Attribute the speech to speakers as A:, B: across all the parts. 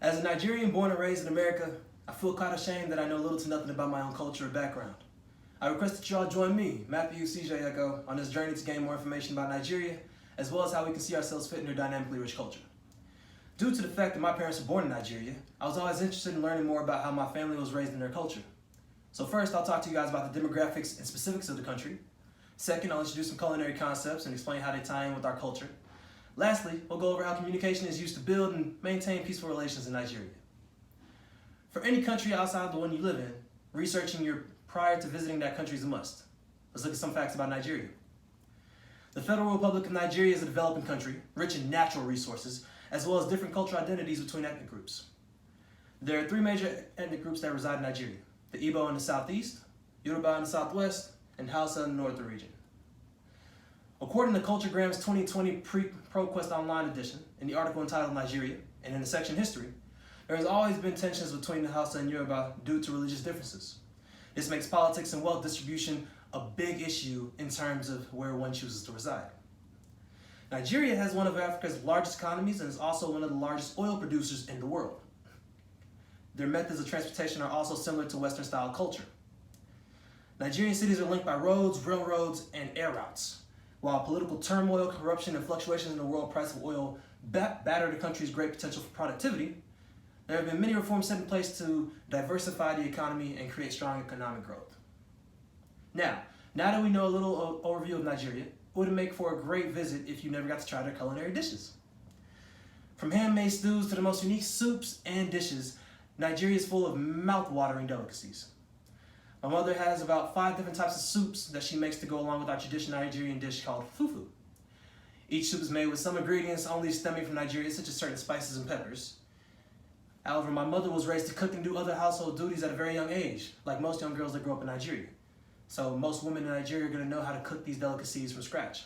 A: As a Nigerian born and raised in America, I feel kind of ashamed that I know little to nothing about my own culture or background. I request that you all join me, Matthew CJ Echo, on this journey to gain more information about Nigeria, as well as how we can see ourselves fit in their dynamically rich culture. Due to the fact that my parents were born in Nigeria, I was always interested in learning more about how my family was raised in their culture. So first, I'll talk to you guys about the demographics and specifics of the country. Second, I'll introduce some culinary concepts and explain how they tie in with our culture. Lastly, we'll go over how communication is used to build and maintain peaceful relations in Nigeria. For any country outside the one you live in, researching prior to visiting that country is a must. Let's look at some facts about Nigeria. The Federal Republic of Nigeria is a developing country, rich in natural resources, as well as different cultural identities between ethnic groups. There are three major ethnic groups that reside in Nigeria: the Igbo in the southeast, Yoruba in the southwest, and Hausa in the northern region. According to Culturegram's 2020 ProQuest Online edition, in the article entitled Nigeria, and in the section History, there has always been tensions between the Hausa and Yoruba due to religious differences. This makes politics and wealth distribution a big issue in terms of where one chooses to reside. Nigeria has one of Africa's largest economies and is also one of the largest oil producers in the world. Their methods of transportation are also similar to Western-style culture. Nigerian cities are linked by roads, railroads, and air routes. While political turmoil, corruption, and fluctuations in the world price of oil batter the country's great potential for productivity, there have been many reforms set in place to diversify the economy and create strong economic growth. Now that we know a little overview of Nigeria, it would make for a great visit if you never got to try their culinary dishes. From handmade stews to the most unique soups and dishes, Nigeria is full of mouth-watering delicacies. My mother has about 5 different types of soups that she makes to go along with our traditional Nigerian dish called fufu. Each soup is made with some ingredients only stemming from Nigeria, such as certain spices and peppers. However, my mother was raised to cook and do other household duties at a very young age, like most young girls that grow up in Nigeria. So most women in Nigeria are going to know how to cook these delicacies from scratch.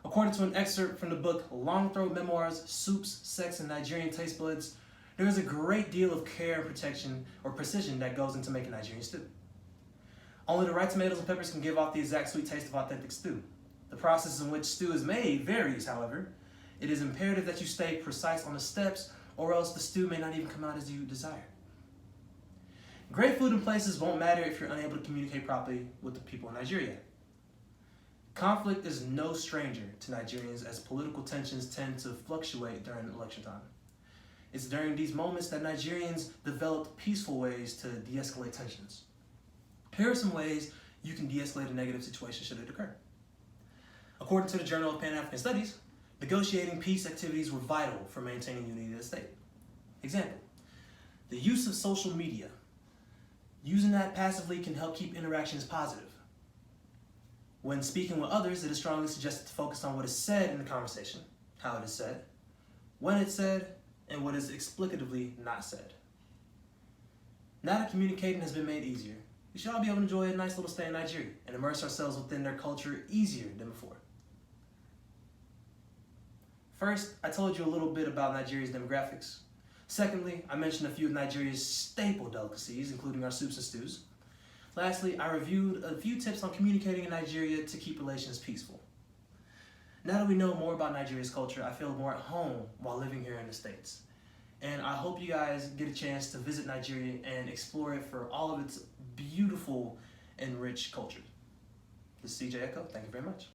A: According to an excerpt from the book Long Throat Memoirs, Soups, Sex, and Nigerian Taste Buds, there is a great deal of care and protection or precision that goes into making Nigerian stew. Only the right tomatoes and peppers can give off the exact sweet taste of authentic stew. The process in which stew is made varies, however. It is imperative that you stay precise on the steps, or else the stew may not even come out as you desire. Great food in places won't matter if you're unable to communicate properly with the people in Nigeria. Conflict is no stranger to Nigerians, as political tensions tend to fluctuate during election time. It's during these moments that Nigerians develop peaceful ways to de-escalate tensions. Here are some ways you can de-escalate a negative situation should it occur. According to the Journal of Pan-African Studies, negotiating peace activities were vital for maintaining unity of the state. Example, the use of social media. Using that passively can help keep interactions positive. When speaking with others, it is strongly suggested to focus on what is said in the conversation, how it is said, when it's said, and what is explicatively not said. Now that communicating has been made easier, we should all be able to enjoy a nice little stay in Nigeria and immerse ourselves within their culture easier than before. First, I told you a little bit about Nigeria's demographics. Secondly, I mentioned a few of Nigeria's staple delicacies, including our soups and stews. Lastly, I reviewed a few tips on communicating in Nigeria to keep relations peaceful. Now that we know more about Nigeria's culture, I feel more at home while living here in the States. And I hope you guys get a chance to visit Nigeria and explore it for all of its beautiful and rich culture. This is CJ Echo. Thank you very much.